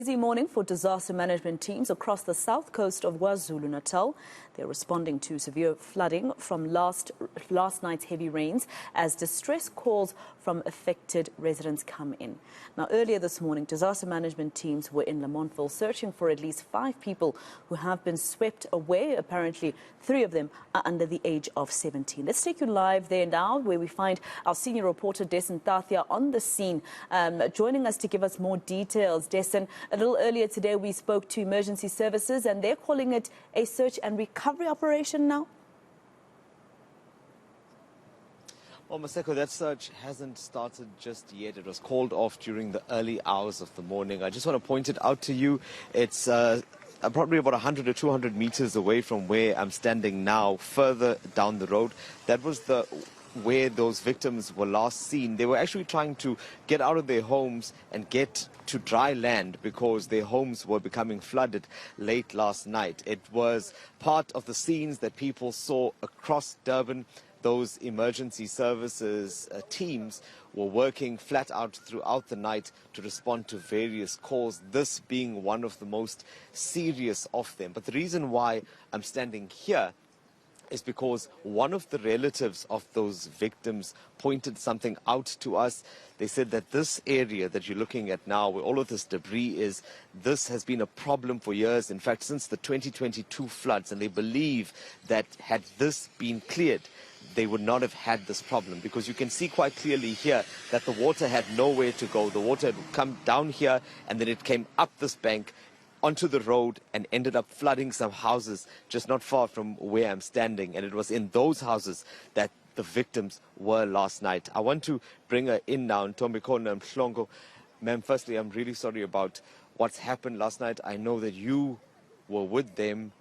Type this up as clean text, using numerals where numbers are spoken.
Busy morning for disaster management teams across the south coast of KwaZulu-Natal. They're responding to severe flooding from last night's heavy rains as distress calls from affected residents come in. Now, earlier this morning, disaster management teams were in Lamontville searching for at least 5 people who have been swept away. Apparently, 3 of them are under the age of 17. Let's take you live there now, where we find our senior reporter, Dasen Thathiah, on the scene, joining us to give us more details. Dasen, a little earlier today, we spoke to emergency services, and they're calling it a search and recovery operation now. Well, Maseko, that search hasn't started just yet. It was called off during the early hours of the morning. I just want to point it out to you. It's probably about 100 or 200 meters away from where I'm standing now, further down the road. That was where those victims were last seen. They were actually trying to get out of their homes and get to dry land because their homes were becoming flooded late last night. It was part of the scenes that people saw across Durban. Those emergency services teams were working flat out throughout the night to respond to various calls, this being one of the most serious of them. But the reason why I'm standing here is because one of the relatives of those victims pointed something out to us. They said that this area that you're looking at now, where all of this debris is, this has been a problem for years. In fact, since the 2022 floods, and they believe that had this been cleared, they would not have had this problem, because you can see quite clearly here that the water had nowhere to go. The water had come down here and then it came up this bank onto the road and ended up flooding some houses just not far from where I'm standing. And it was in those houses that the victims were last night. I want to bring her in now, Ntombikona Mhlongo. Ma'am, firstly, I'm really sorry about what's happened last night. I know that you were with them